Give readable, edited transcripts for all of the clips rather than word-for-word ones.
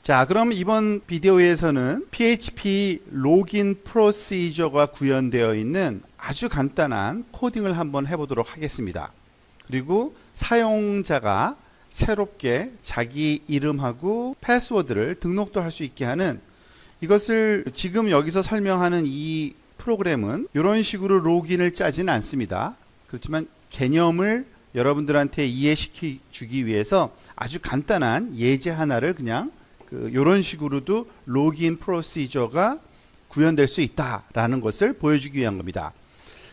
자, 그럼 이번 비디오에서는 PHP 로긴 프로시저가 구현되어 있는 아주 간단한 코딩을 한번 해보도록 하겠습니다. 그리고 사용자가 새롭게 자기 이름하고 패스워드를 등록도 할 수 있게 하는, 이것을 지금 여기서 설명하는 이 프로그램은 이런 식으로 로긴을 짜지는 않습니다. 그렇지만 개념을 여러분들한테 이해시켜 주기 위해서 아주 간단한 예제 하나를 그냥 이런 식으로도 로긴 프로시저가 구현될 수 있다라는 것을 보여주기 위한 겁니다.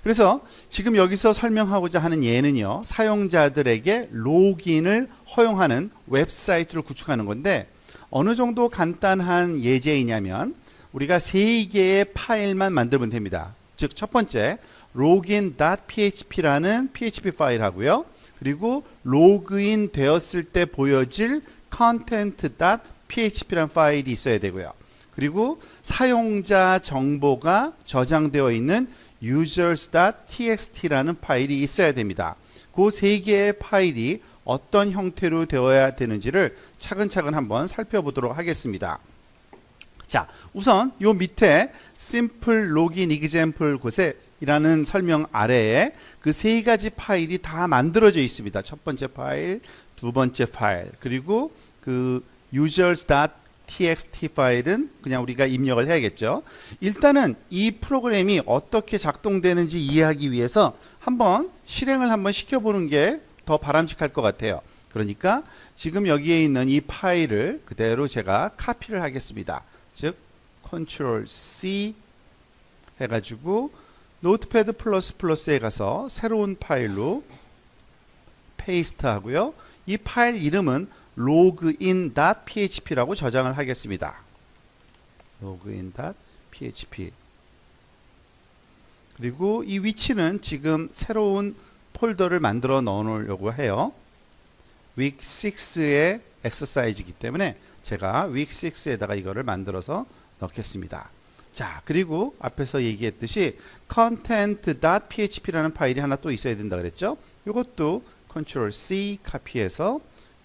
그래서 지금 여기서 설명하고자 하는 예는요, 사용자들에게 로긴을 허용하는 웹사이트를 구축하는 건데, 어느 정도 간단한 예제이냐면 우리가 3개의 파일만 만들면 됩니다. 즉 첫 번째 login.php라는 PHP 파일 하고요, 그리고 로그인 되었을 때 보여질 content.php라는 파일이 있어야 되고요, 그리고 사용자 정보가 저장되어 있는 users.txt라는 파일이 있어야 됩니다. 그 3개의 파일이 어떤 형태로 되어야 되는지를 차근차근 한번 살펴보도록 하겠습니다. 자, 우선 요 밑에 simple login example 곳에 이라는 설명 아래에 그 3가지 파일이 다 만들어져 있습니다. 첫 번째 파일, 두 번째 파일, 그리고 그 users.txt 파일은 그냥 우리가 입력을 해야겠죠. 일단은 이 프로그램이 어떻게 작동되는지 이해하기 위해서 한번 실행을 한번 시켜보는 게 더 바람직할 것 같아요. 그러니까 지금 여기에 있는 이 파일을 그대로 제가 카피를 하겠습니다. 즉 Ctrl C 해가지고 노트패드 플러스에 가서 새로운 파일로 페이스트 하고요, 이 파일 이름은 login.php라고 저장을 하겠습니다. login.php. 그리고 이 위치는 지금 새로운 폴더를 만들어 넣어 놓으려고 해요. week 6의 엑서사이즈이기 때문에 제가 week 6에다가 이거를 만들어서 넣겠습니다. 자, 그리고 앞에서 얘기했듯이 content.php라는 파일이 하나 또 있어야 된다 그랬죠. 이것도 Ctrl C 카피해서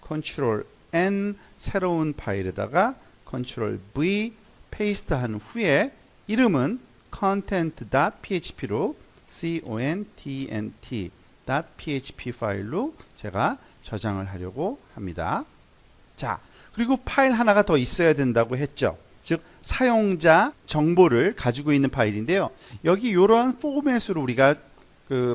Ctrl N 새로운 파일에다가 Ctrl V 페이스트 한 후에 이름은 content.php로 content.php 파일로 제가 저장을 하려고 합니다. 자, 그리고 파일 하나가 더 있어야 된다고 했죠. 즉 사용자 정보를 가지고 있는 파일인데요, 여기 이런 포맷으로 우리가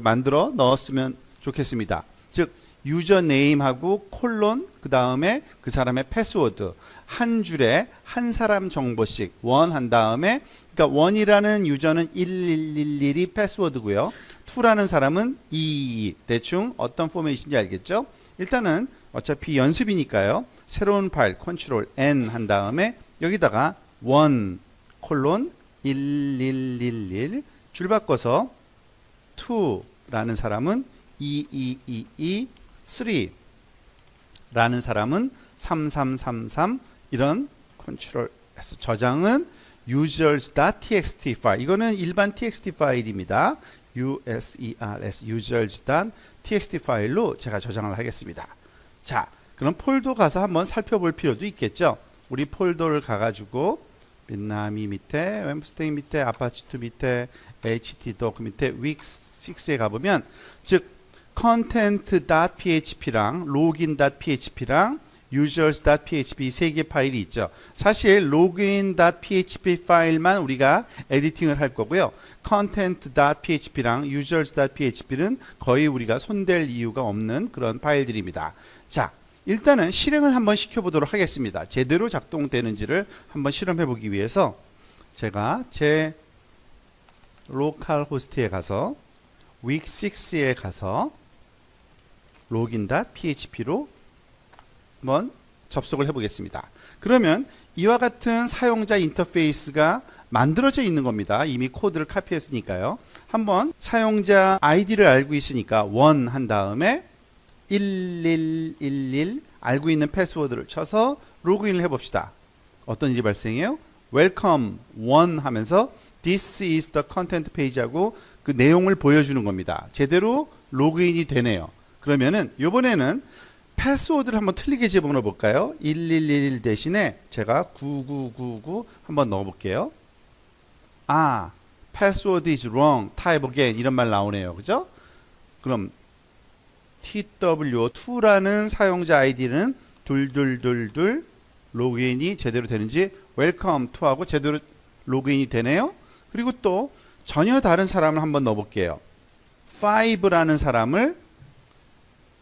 만들어 넣었으면 좋겠습니다. 즉 유저네임하고 콜론, 그 다음에 그 사람의 패스워드, 한 줄에 한 사람 정보씩 원 한 다음에, 그러니까 원이라는 유저는 1111이 패스워드고요, 2라는 사람은 222. 대충 어떤 포맷인지 알겠죠? 일단은 어차피 연습이니까요, 새로운 파일 Ctrl N 한 다음에 여기다가 1 콜론 1111 줄 바꿔서 2라는 사람은 2222, 3라는 사람은 3333, 이런 컨트롤 S 저장은 users.txt 파일, 이거는 일반 txt 파일입니다. users.txt 파일로 제가 저장을 하겠습니다. 자, 그럼 폴더 가서 한번 살펴볼 필요도 있겠죠. 우리 폴더를 가가지고 민나미 밑에, 웸스테이 밑에, 아파치2 밑에, htdoc 밑에, week6에 가보면, 즉 content.php랑 login.php랑 users.php 3개 파일이 있죠. 사실 login.php 파일만 우리가 에디팅을 할 거고요, content.php랑 users.php는 거의 우리가 손댈 이유가 없는 그런 파일들입니다. 자, 일단은 실행을 한번 시켜보도록 하겠습니다. 제대로 작동되는지를 한번 실험해 보기 위해서 제가 제 로컬 호스트에 가서 week 6에 가서 login.php로 한번 접속을 해 보겠습니다. 그러면 이와 같은 사용자 인터페이스가 만들어져 있는 겁니다. 이미 코드를 카피했으니까요. 한번 사용자 아이디를 알고 있으니까 1 한 다음에 1111 알고 있는 패스워드를 쳐서 로그인을 해봅시다. 어떤 일이 발생해요? Welcome 1 하면서 This is the content page하고 그 내용을 보여주는 겁니다. 제대로 로그인이 되네요. 그러면은 이번에는 패스워드를 한번 틀리게 집어넣어 볼까요? 1111 대신에 제가 9999 한번 넣어 볼게요. 아, password is wrong, type again 이런 말 나오네요. 그죠? 그럼 TW2라는 사용자 아이디는 둘둘둘둘 로그인이 제대로 되는지 welcome to 하고 제대로 로그인이 되네요. 그리고 또 전혀 다른 사람을 한번 넣어 볼게요. 5라는 사람을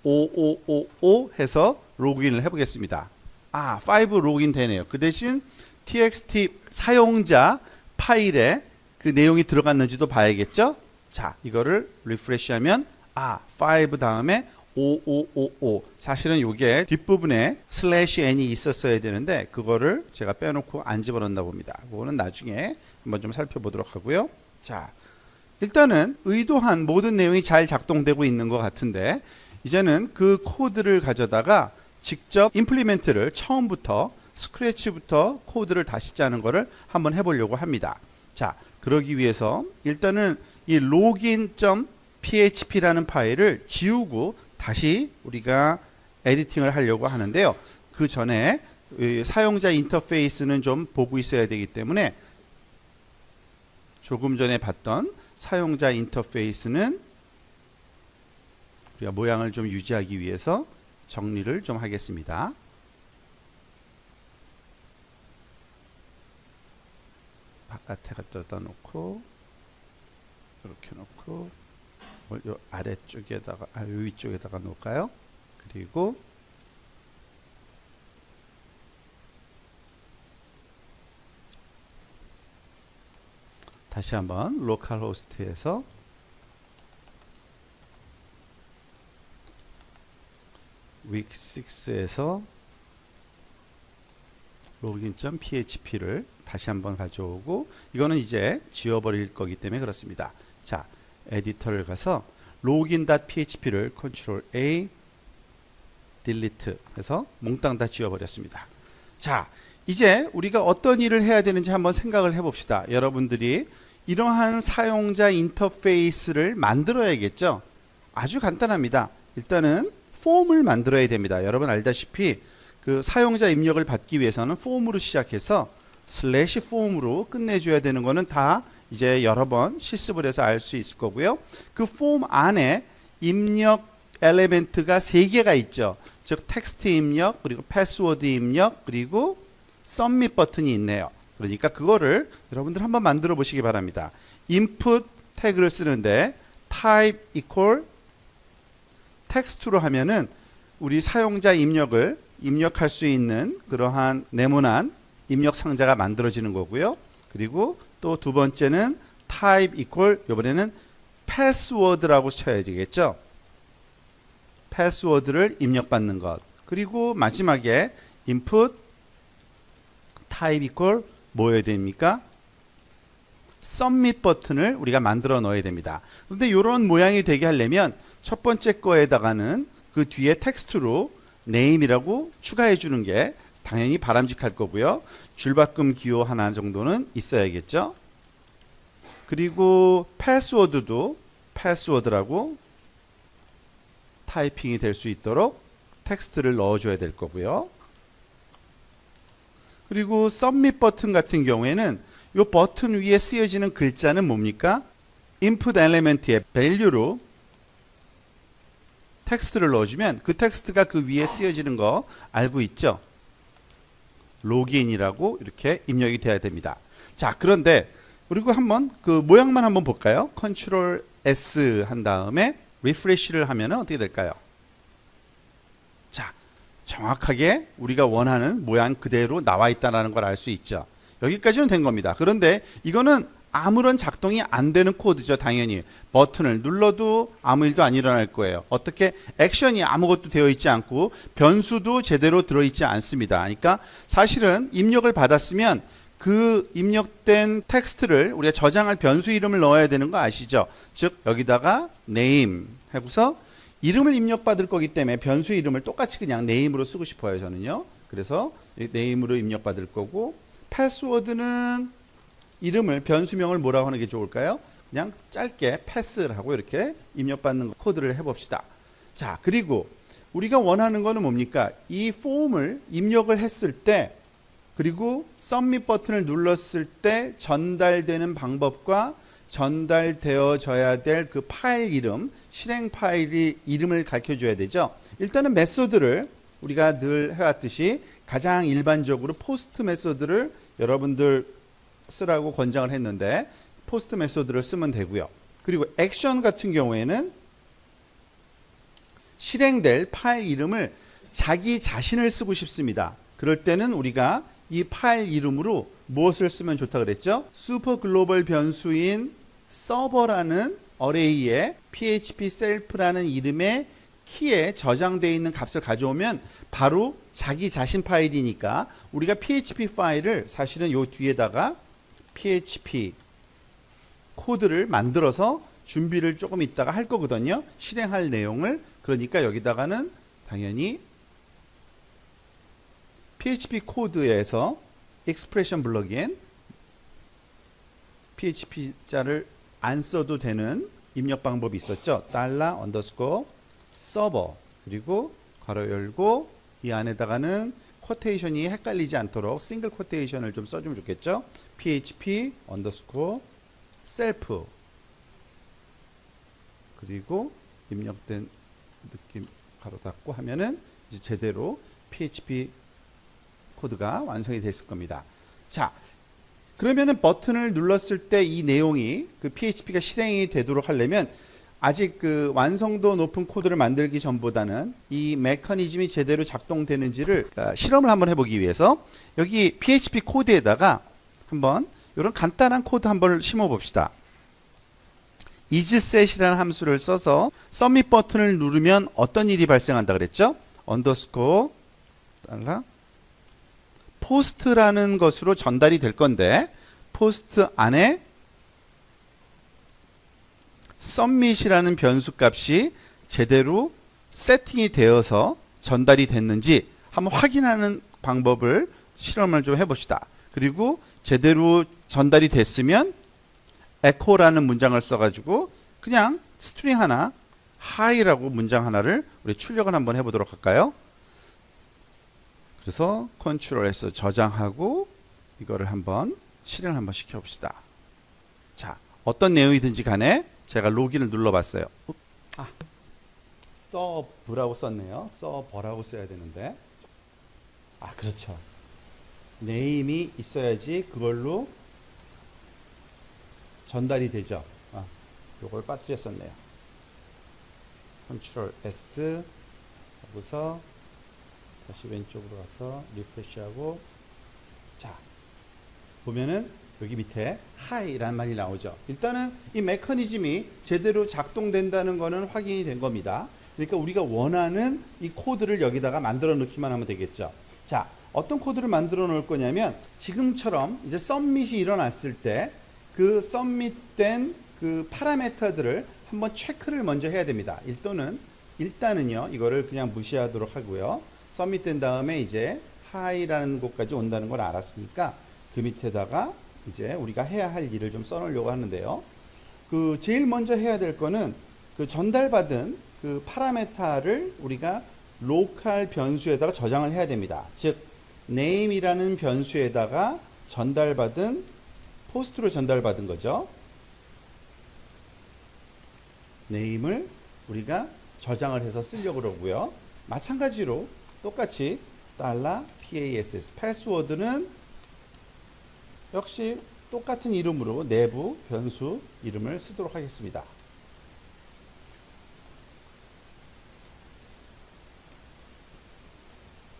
5555 해서 로그인을 해 보겠습니다. 아, 5 로그인 되네요. 그 대신 txt 사용자 파일에 그 내용이 들어갔는지도 봐야겠죠? 자, 이거를 리프레시하면 5 다음에 5555 사실은 이게 뒷부분에 /n이 있었어야 되는데 그거를 제가 빼놓고 안 집어넣나 봅니다. 그거는 나중에 한번 좀 살펴보도록 하고요. 자, 일단은 의도한 모든 내용이 잘 작동되고 있는 것 같은데 이제는 그 코드를 가져다가 직접 임플리멘트를 처음부터 스크래치부터 코드를 다시 짜는 거를 한번 해보려고 합니다. 자, 그러기 위해서 일단은 이 login.php라는 파일을 지우고 다시 우리가 에디팅을 하려고 하는데요. 그 전에 사용자 인터페이스는 좀 보고 있어야 되기 때문에 조금 전에 봤던 사용자 인터페이스는 우리가 모양을 좀 유지하기 위해서 정리를 좀 하겠습니다. 바깥에 갖다 놓고 이렇게 놓고 요 아래쪽에다가 요 위쪽에다가 놓을까요? 그리고 다시 한번 로컬 호스트에서 week6에서 login.php를 다시 한번 가져오고 이거는 이제 지워버릴 거기 때문에 그렇습니다. 자, 에디터를 가서 login.php를 Ctrl A delete 해서 몽땅 다 지워버렸습니다. 자, 이제 우리가 어떤 일을 해야 되는지 한번 생각을 해봅시다. 여러분들이 이러한 사용자 인터페이스를 만들어야겠죠. 아주 간단합니다. 일단은 폼을 만들어야 됩니다. 여러분 알다시피 그 사용자 입력을 받기 위해서는 폼으로 시작해서 /폼으로 끝내줘야 되는 거는 다 이제 여러 번 실습을 해서 알 수 있을 거고요. 그 폼 안에 입력 엘리멘트가 3개가 있죠. 즉 텍스트 입력, 그리고 패스워드 입력, 그리고 서밋 버튼이 있네요. 그러니까 그거를 여러분들 한번 만들어 보시기 바랍니다. input 태그를 쓰는데 type equal 텍스트로 하면은 우리 사용자 입력을 입력할 수 있는 그러한 네모난 입력 상자가 만들어지는 거고요. 그리고 또 두 번째는 type equal 이번에는 패스워드라고 쳐야 되겠죠. 패스워드를 입력받는 것. 그리고 마지막에 input type equal 뭐여야 됩니까? 서밋 버튼을 우리가 만들어 넣어야 됩니다. 그런데 이런 모양이 되게 하려면 첫 번째 거에다가는 그 뒤에 텍스트로 name이라고 추가해 주는 게 당연히 바람직할 거고요. 줄바꿈 기호 하나 정도는 있어야겠죠. 그리고 패스워드도 패스워드라고 타이핑이 될 수 있도록 텍스트를 넣어줘야 될 거고요. 그리고 서밋 버튼 같은 경우에는 이 버튼 위에 쓰여지는 글자는 뭡니까? input element의 value로 텍스트를 넣어주면 그 텍스트가 그 위에 쓰여지는 거 알고 있죠? 로그인이라고 이렇게 입력이 돼야 됩니다. 자, 그런데 그리고 한번 그 모양만 한번 볼까요? Ctrl S 한 다음에 리프레시를 하면 어떻게 될까요? 자, 정확하게 우리가 원하는 모양 그대로 나와 있다는 걸 알 수 있죠. 여기까지는 된 겁니다. 그런데 이거는 아무런 작동이 안 되는 코드죠. 당연히 버튼을 눌러도 아무 일도 안 일어날 거예요. 어떻게 액션이 아무것도 되어 있지 않고 변수도 제대로 들어있지 않습니다. 그러니까 사실은 입력을 받았으면 그 입력된 텍스트를 우리가 저장할 변수 이름을 넣어야 되는 거 아시죠? 즉 여기다가 name 하고서 이름을 입력받을 거기 때문에 변수 이름을 똑같이 그냥 name으로 쓰고 싶어요. 저는요. 그래서 name으로 입력받을 거고 패스워드는 이름을 변수명을 뭐라고 하는 게 좋을까요? 그냥 짧게 패스를 하고 이렇게 입력받는 코드를 해봅시다. 자, 그리고 우리가 원하는 거는 뭡니까? 이 폼을 입력을 했을 때 그리고 서밋 버튼을 눌렀을 때 전달되는 방법과 전달되어져야 될 그 파일 이름, 실행 파일 이름을 가르쳐 줘야 되죠. 일단은 메소드를 우리가 늘 해왔듯이 가장 일반적으로 포스트 메소드를 여러분들 쓰라고 권장을 했는데 포스트 메소드를 쓰면 되고요. 그리고 액션 같은 경우에는 실행될 파일 이름을 자기 자신을 쓰고 싶습니다. 그럴 때는 우리가 이 파일 이름으로 무엇을 쓰면 좋다 그랬죠? 슈퍼 글로벌 변수인 서버라는 어레이에 php self라는 이름의 키에 저장되어 있는 값을 가져오면 바로 자기 자신 파일이니까 우리가 php 파일을 사실은 요 뒤에다가 php 코드를 만들어서 준비를 조금 있다가 할 거거든요. 실행할 내용을. 그러니까 여기다가는 당연히 PHP 코드에서 expression 블럭인 PHP자를 안 써도 되는 입력 방법이 있었죠. $_ 서버 그리고 괄호 열고 이 안에다가는 쿼테이션이 헷갈리지 않도록 싱글 쿼테이션을 좀 써주면 좋겠죠. PHP self 그리고 입력된 느낌 괄호 닫고 하면은 이제 제대로 PHP 코드가 완성이 됐을 겁니다. 자, 그러면은 버튼을 눌렀을 때 이 내용이 그 PHP가 실행이 되도록 하려면 아직 그 완성도 높은 코드를 만들기 전보다는 이 메커니즘이 제대로 작동되는지를 실험을 한번 해보기 위해서 여기 PHP 코드에다가 한번 이런 간단한 코드 한번 심어 봅시다. isset이라는 함수를 써서 서밋 버튼을 누르면 어떤 일이 발생한다 그랬죠? $_ 포스트라는 것으로 전달이 될 건데 포스트 안에 submit이라는 변수 값이 제대로 세팅이 되어서 전달이 됐는지 한번 확인하는 방법을 실험을 좀 해봅시다. 그리고 제대로 전달이 됐으면 echo라는 문장을 써가지고 그냥 스트링 하나 high라고 문장 하나를 우리 출력을 한번 해보도록 할까요? 그래서 컨트롤 S 저장하고 이거를 한번 실행을 한번 시켜봅시다. 자, 어떤 내용이든지 간에 제가 로gin을 눌러봤어요. 서브라고 썼네요. 서버라고 써야 되는데. 그렇죠. 네임이 있어야지 그걸로 전달이 되죠. 요걸 빠뜨렸었네요. 컨트롤 S 하고서 다시 왼쪽으로 가서 리프레시하고 자 보면은 여기 밑에 high라는 말이 나오죠. 일단은 이 메커니즘이 제대로 작동된다는 거는 확인이 된 겁니다. 그러니까 우리가 원하는 이 코드를 여기다가 만들어 넣기만 하면 되겠죠. 자, 어떤 코드를 만들어 놓을 거냐면 지금처럼 이제 submit이 일어났을 때 그 submit된 그 파라미터들을 한번 체크를 먼저 해야 됩니다. 일단은요 이거를 그냥 무시하도록 하고요. submit 된 다음에 이제 high라는 곳까지 온다는 걸 알았으니까 그 밑에다가 이제 우리가 해야 할 일을 좀 써놓으려고 하는데요. 그 제일 먼저 해야 될 거는 그 전달받은 그 파라미터를 우리가 로컬 변수에다가 저장을 해야 됩니다. 즉 name이라는 변수에다가 전달받은 포스트로 전달받은 거죠. name을 우리가 저장을 해서 쓰려고 그러고요. 마찬가지로 똑같이 $pass 패스워드는 역시 똑같은 이름으로 내부 변수 이름을 쓰도록 하겠습니다.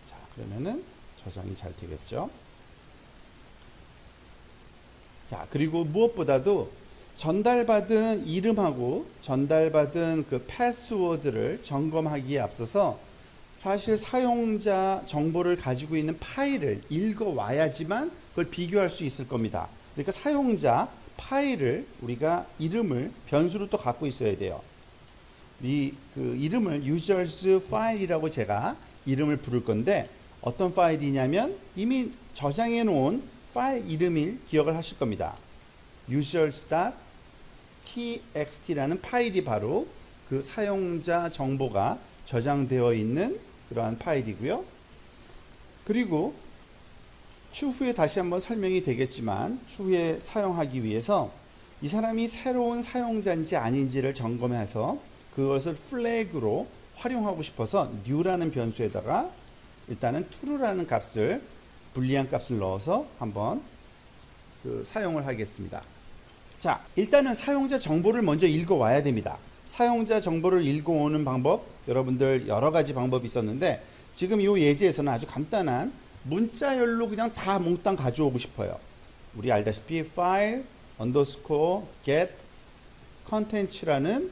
자, 그러면은 저장이 잘 되겠죠. 자, 그리고 무엇보다도 전달받은 이름하고 전달받은 그 패스워드를 점검하기에 앞서서 사실 사용자 정보를 가지고 있는 파일을 읽어와야지만 그걸 비교할 수 있을 겁니다. 그러니까 사용자 파일을 우리가 이름을 변수로 또 갖고 있어야 돼요. 이 그 이름을 users 파일이라고 제가 이름을 부를 건데 어떤 파일이냐면 이미 저장해 놓은 파일 이름을 기억을 하실 겁니다. users.txt라는 파일이 바로 그 사용자 정보가 저장되어 있는 그러한 파일이고요. 그리고 추후에 다시 한번 설명이 되겠지만 추후에 사용하기 위해서 이 사람이 새로운 사용자인지 아닌지를 점검해서 그것을 플래그로 활용하고 싶어서 new라는 변수에다가 일단은 true라는 값을 불리한 값을 넣어서 한번 사용을 하겠습니다. 자, 일단은 사용자 정보를 먼저 읽어 와야 됩니다. 사용자 정보를 읽어 오는 방법, 여러분들 여러 가지 방법이 있었는데 지금 이 예제에서는 아주 간단한 문자열로 그냥 다 몽땅 가져오고 싶어요. 우리 알다시피 file underscore get content라는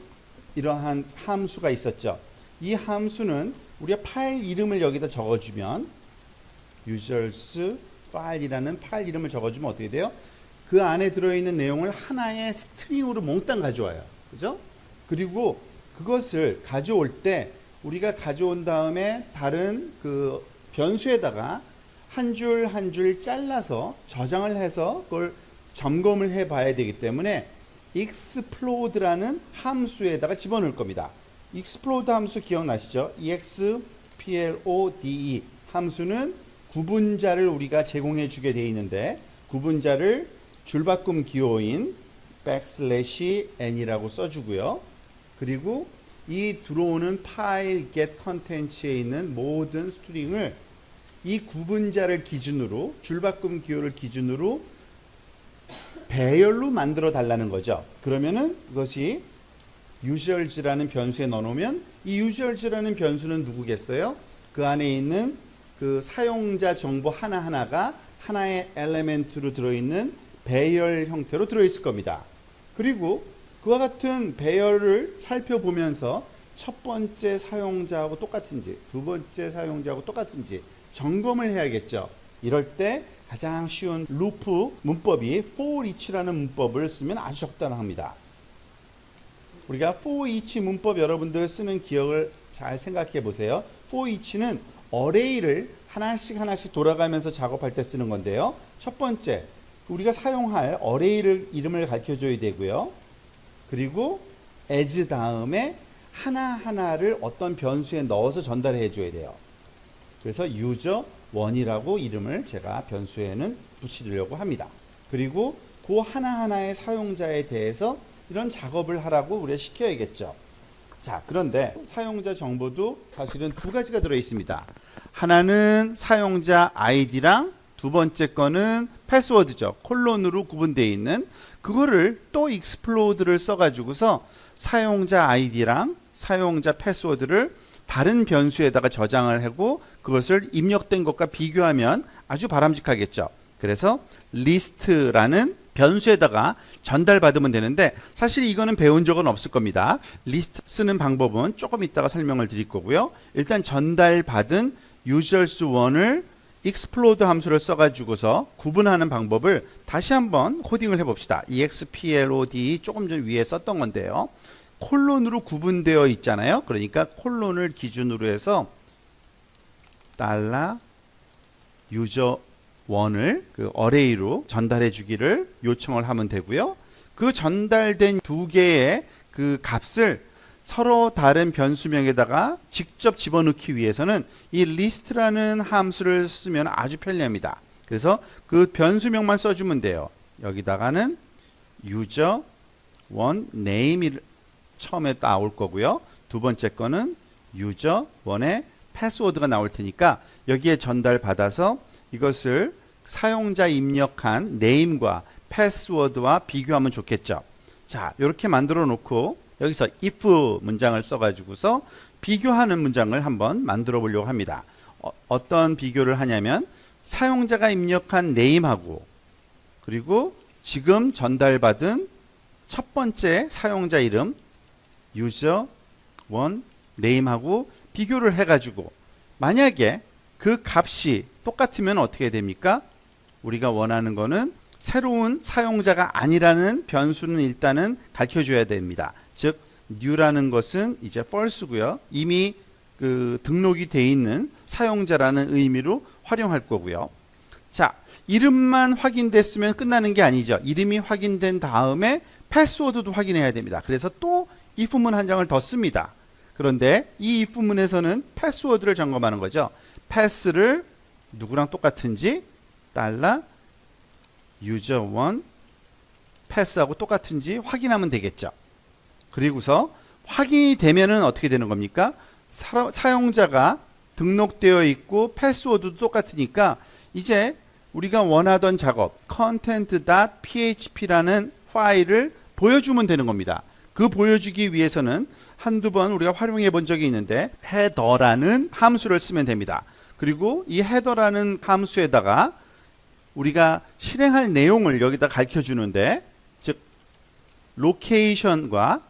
이러한 함수가 있었죠. 이 함수는 우리가 파일 이름을 여기다 적어주면 users file이라는 파일 이름을 적어주면 어떻게 돼요? 그 안에 들어있는 내용을 하나의 스트링으로 몽땅 가져와요. 그죠? 그리고 그것을 가져올 때 우리가 가져온 다음에 다른 그 변수에다가 한 줄 한 줄 잘라서 저장을 해서 그걸 점검을 해 봐야 되기 때문에 explode라는 함수에다가 집어넣을 겁니다. explode 함수 기억나시죠? explode 함수는 구분자를 우리가 제공해 주게 되어 있는데 구분자를 줄바꿈 기호인 \n이라고 써주고요. 그리고 이 들어오는 파일 get content에 있는 모든 스트링을 이 구분자를 기준으로 줄바꿈 기호를 기준으로 배열로 만들어 달라는 거죠. 그러면은 그것이 users라는 변수에 넣어놓으면 이 users라는 변수는 누구겠어요? 그 안에 있는 그 사용자 정보 하나하나가 하나의 엘리멘트로 들어있는 배열 형태로 들어있을 겁니다. 그리고 그와 같은 배열을 살펴보면서 첫 번째 사용자하고 똑같은지 두 번째 사용자하고 똑같은지 점검을 해야겠죠. 이럴 때 가장 쉬운 루프 문법이 for each라는 문법을 쓰면 아주 적당합니다. 우리가 for each 문법 여러분들 쓰는 기억을 잘 생각해 보세요. for each는 어레이를 하나씩 돌아가면서 작업할 때 쓰는 건데요. 첫 번째, 우리가 사용할 어레이를 이름을 가르쳐 줘야 되고요. 그리고 as 다음에 하나하나를 어떤 변수에 넣어서 전달해 줘야 돼요. 그래서 user1이라고 이름을 제가 변수에는 붙이려고 합니다. 그리고 그 하나하나의 사용자에 대해서 이런 작업을 하라고 우리가 시켜야겠죠. 자, 그런데 사용자 정보도 사실은 두 가지가 들어 있습니다. 하나는 사용자 아이디랑 두 번째 거는 패스워드죠. 콜론으로 구분되어 있는 그거를 또 explode를 써가지고서 사용자 아이디랑 사용자 패스워드를 다른 변수에다가 저장을 하고 그것을 입력된 것과 비교하면 아주 바람직하겠죠. 그래서 list라는 변수에다가 전달받으면 되는데 사실 이거는 배운 적은 없을 겁니다. 리스트 쓰는 방법은 조금 이따가 설명을 드릴 거고요. 일단 전달받은 users1을 explode 함수를 써가지고서 구분하는 방법을 다시 한번 코딩을 해봅시다. explode 조금 전 위에 썼던 건데요. 콜론으로 구분되어 있잖아요. 그러니까 콜론을 기준으로 해서 $user1을 그 어레이로 전달해 주기를 요청을 하면 되고요. 그 전달된 두 개의 그 값을 서로 다른 변수명에다가 직접 집어넣기 위해서는 이 list라는 함수를 쓰면 아주 편리합니다. 그래서 그 변수명만 써주면 돼요. 여기다가는 user1 name이 처음에 나올 거고요. 두 번째 거는 user1의 패스워드가 나올 테니까 여기에 전달받아서 이것을 사용자 입력한 name과 패스워드와 비교하면 좋겠죠. 자, 이렇게 만들어 놓고 여기서 if 문장을 써가지고서 비교하는 문장을 한번 만들어 보려고 합니다. 어떤 비교를 하냐면 사용자가 입력한 name하고 그리고 지금 전달받은 첫 번째 사용자 이름 user1 name하고 비교를 해가지고 만약에 그 값이 똑같으면 어떻게 됩니까? 우리가 원하는 거는 새로운 사용자가 아니라는 변수는 일단은 가르쳐줘야 됩니다. 즉 new라는 것은 이제 false고요. 이미 그 등록이 돼 있는 사용자라는 의미로 활용할 거고요. 자, 이름만 확인됐으면 끝나는 게 아니죠. 이름이 확인된 다음에 패스워드도 확인해야 됩니다. 그래서 또 if문 한 장을 더 씁니다. 그런데 이 if문에서는 패스워드를 점검하는 거죠. 패스를 누구랑 똑같은지 달러 user1 패스하고 똑같은지 확인하면 되겠죠. 그리고서 확인이 되면은 어떻게 되는 겁니까? 사용자가 등록되어 있고 패스워드도 똑같으니까 이제 우리가 원하던 작업 content.php라는 파일을 보여주면 되는 겁니다. 그 보여주기 위해서는 한두 번 우리가 활용해 본 적이 있는데 header라는 함수를 쓰면 됩니다. 그리고 이 header라는 함수에다가 우리가 실행할 내용을 여기다 가르쳐 주는데, 즉 location과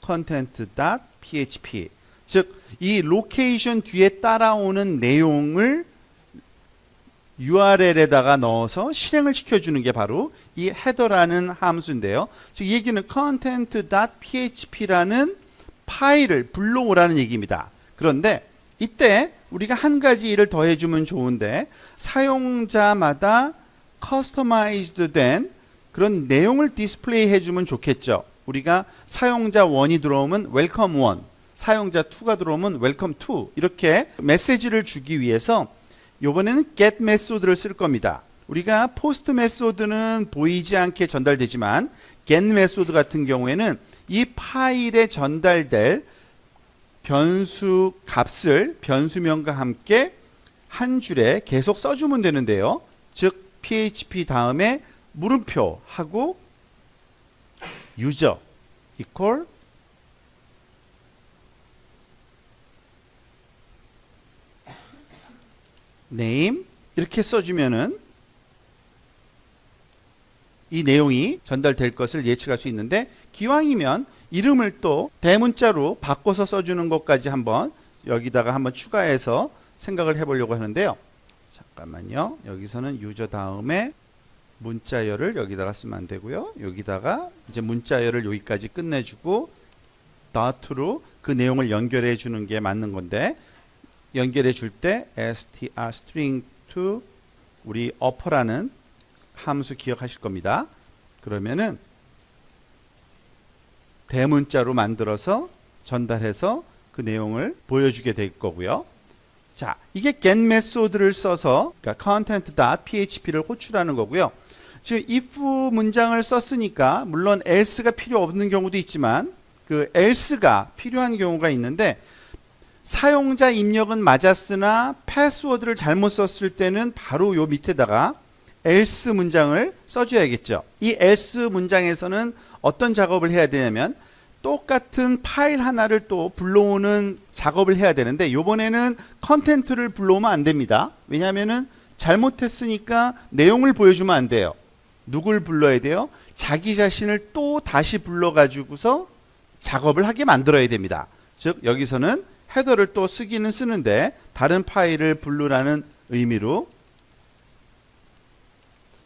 content.php, 즉 이 location 뒤에 따라오는 내용을 URL에다가 넣어서 실행을 시켜주는 게 바로 이 header라는 함수인데요. 즉 이 얘기는 content.php라는 파일을 불러오라는 얘기입니다. 그런데 이때 우리가 한 가지 일을 더 해주면 좋은데, 사용자마다 커스터마이즈드 된 그런 내용을 디스플레이 해주면 좋겠죠. 우리가 사용자 1이 들어오면 웰컴 1, 사용자 2가 들어오면 웰컴 2, 이렇게 메시지를 주기 위해서 이번에는 get 메소드를 쓸 겁니다. 우리가 post 메소드는 보이지 않게 전달되지만 get 메소드 같은 경우에는 이 파일에 전달될 변수 값을 변수명과 함께 한 줄에 계속 써주면 되는데요. 즉 php 다음에 물음표 하고 user equal name 이렇게 써주면은 이 내용이 전달될 것을 예측할 수 있는데, 기왕이면 이름을 또 대문자로 바꿔서 써주는 것까지 한번 여기다가 한번 추가해서 생각을 해보려고 하는데요. 잠깐만요. 여기서는 유저 다음에 문자열을 여기다가 쓰면 안 되고요. 여기다가 이제 문자열을 여기까지 끝내주고 dot로 그 내용을 연결해 주는 게 맞는 건데, 연결해 줄 때 str string to 우리 upper라는 함수 기억하실 겁니다. 그러면은 대문자로 만들어서 전달해서 그 내용을 보여주게 될 거고요. 자, 이게 get 메소드를 써서 그러니까 content.php를 호출하는 거고요. 지금 if 문장을 썼으니까 물론 else가 필요 없는 경우도 있지만 그 else가 필요한 경우가 있는데, 사용자 입력은 맞았으나 패스워드를 잘못 썼을 때는 바로 요 밑에다가 else 문장을 써줘야겠죠. 이 else 문장에서는 어떤 작업을 해야 되냐면 똑같은 파일 하나를 또 불러오는 작업을 해야 되는데, 요번에는 컨텐트를 불러오면 안 됩니다. 왜냐하면은 잘못했으니까 내용을 보여주면 안 돼요. 누굴 불러야 돼요? 자기 자신을 또 다시 불러가지고서 작업을 하게 만들어야 됩니다. 즉 여기서는 헤더를 또 쓰기는 쓰는데 다른 파일을 부르라는 의미로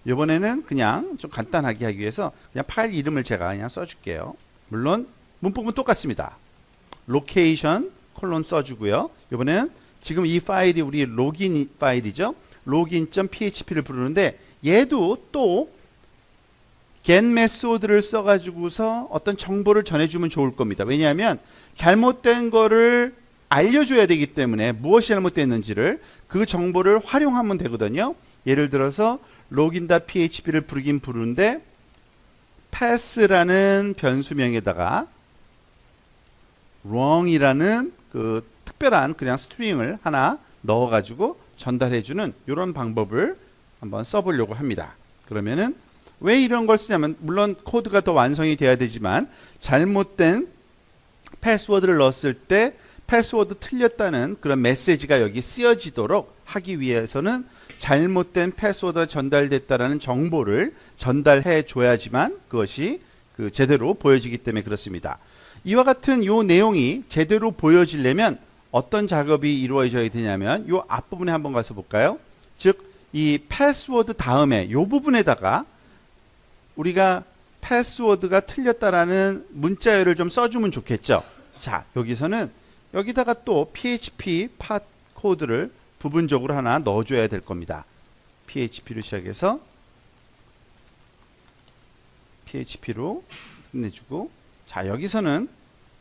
이번에는 그냥 좀 간단하게 하기 위해서 그냥 파일 이름을 제가 그냥 써줄게요. 물론 문법은 똑같습니다. location 콜론 써주고요. 이번에는 지금 이 파일이 우리 로긴 파일이죠. login.php를 부르는데 얘도 또 get 메소드를 써가지고서 어떤 정보를 전해주면 좋을 겁니다. 왜냐하면 잘못된 거를 알려줘야 되기 때문에 무엇이 잘못됐는지를 그 정보를 활용하면 되거든요. 예를 들어서 login.php를 부르긴 부르는데 pass라는 변수명에다가 wrong이라는 그 특별한 그냥 스트링을 하나 넣어가지고 전달해주는 이런 방법을 한번 써보려고 합니다. 그러면은 왜 이런 걸 쓰냐면 물론 코드가 더 완성이 돼야 되지만 잘못된 패스워드를 넣었을 때 패스워드 틀렸다는 그런 메시지가 여기 쓰여지도록 하기 위해서는 잘못된 패스워드가 전달됐다라는 정보를 전달해 줘야지만 그것이 제대로 보여지기 때문에 그렇습니다. 이와 같은 요 내용이 제대로 보여지려면 어떤 작업이 이루어져야 되냐면 요 앞부분에 한번 가서 볼까요? 즉 이 패스워드 다음에 요 부분에다가 우리가 패스워드가 틀렸다라는 문자열을 좀 써주면 좋겠죠. 자, 여기서는 여기다가 또 PHP 팟 코드를 부분적으로 하나 넣어줘야 될 겁니다. PHP로 시작해서 PHP로 끝내주고 자, 여기서는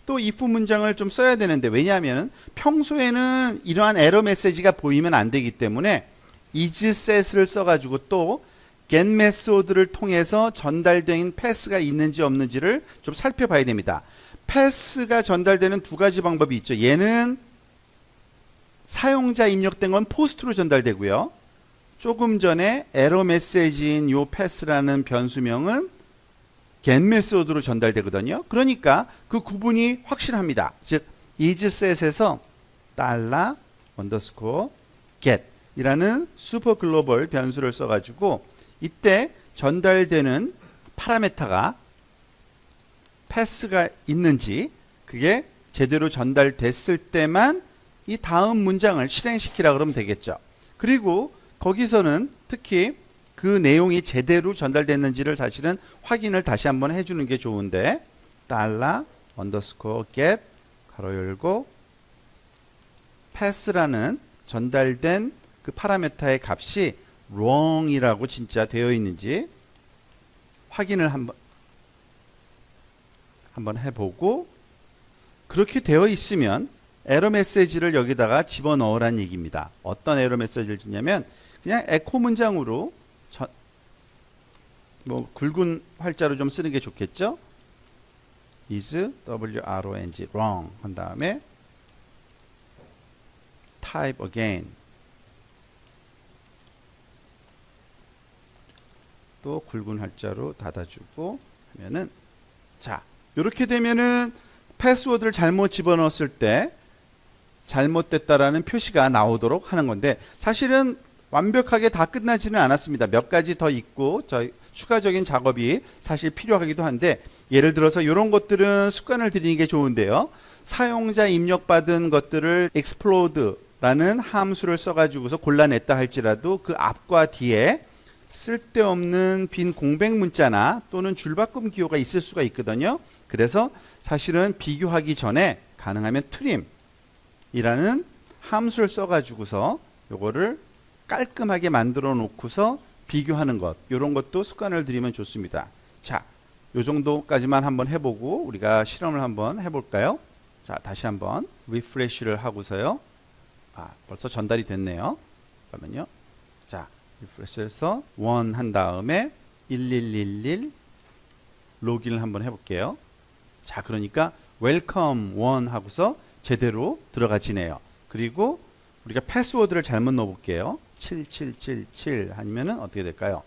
또 if 문장을 좀 써야 되는데, 왜냐하면 평소에는 이러한 에러 메시지가 보이면 안 되기 때문에 is set을 써가지고 또 get 메소드를 통해서 전달된 패스가 있는지 없는지를 좀 살펴봐야 됩니다. 패스가 전달되는 두 가지 방법이 있죠. 얘는 사용자 입력된 건 포스트로 전달되고요. 조금 전에 에러 메시지인 요 패스라는 변수명은 get 메소드로 전달되거든요. 그러니까 그 구분이 확실합니다. 즉 isset에서 $_get 이라는 슈퍼 글로벌 변수를 써가지고 이때 전달되는 파라메타가 패스가 있는지, 그게 제대로 전달됐을 때만 이 다음 문장을 실행시키라 그러면 되겠죠. 그리고 거기서는 특히 그 내용이 제대로 전달됐는지를 사실은 확인을 다시 한번 해주는 게 좋은데, $_get 가로 열고 패스라는 전달된 그 파라메타의 값이 wrong이라고 진짜 되어 있는지 확인을 한번 해보고, 그렇게 되어 있으면 에러 메시지를 여기다가 집어넣으란 얘기입니다. 어떤 에러 메시지를 주냐면 그냥 에코 문장으로 뭐 굵은 활자로 좀 쓰는 게 좋겠죠. is wrong wrong 한 다음에 type again, 또 굵은 활자로 닫아주고 하면은, 자, 이렇게 되면은 패스워드를 잘못 집어넣었을 때 잘못됐다라는 표시가 나오도록 하는 건데, 사실은 완벽하게 다 끝나지는 않았습니다. 몇 가지 더 있고 추가적인 작업이 사실 필요하기도 한데, 예를 들어서 이런 것들은 습관을 들이는 게 좋은데요. 사용자 입력받은 것들을 explode라는 함수를 써가지고서 골라냈다 할지라도 그 앞과 뒤에 쓸데없는 빈 공백 문자나 또는 줄바꿈 기호가 있을 수가 있거든요. 그래서 사실은 비교하기 전에 가능하면 trim이라는 함수를 써가지고서 요거를 깔끔하게 만들어 놓고서 비교하는 것, 이런 것도 습관을 들이면 좋습니다. 자, 요 정도까지만 한번 해보고 우리가 실험을 한번 해볼까요? 자, 다시 한번 리프레시를 하고서요. 벌써 전달이 됐네요. 그러면요. 자, 리프레시해서 1 한 다음에 1111 로그인을 한번 해볼게요. 자, 그러니까 웰컴 1 하고서 제대로 들어가지네요. 그리고 우리가 패스워드를 잘못 넣어볼게요. 7777 하면은 어떻게 될까요?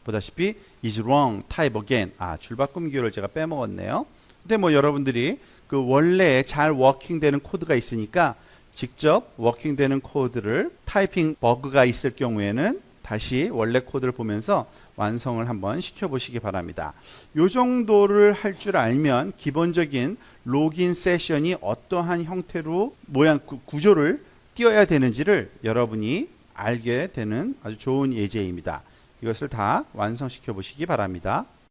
보다시피 is wrong, type again. 줄바꿈 기호를 제가 빼먹었네요. 근데 뭐 여러분들이 그 원래 잘 워킹되는 코드가 있으니까 직접 워킹되는 코드를 타이핑 버그가 있을 경우에는 다시 원래 코드를 보면서 완성을 한번 시켜보시기 바랍니다. 이 정도를 할 줄 알면 기본적인 로그인 세션이 어떠한 형태로 모양 구조를 띄어야 되는지를 여러분이 알게 되는 아주 좋은 예제입니다. 이것을 다 완성시켜 보시기 바랍니다.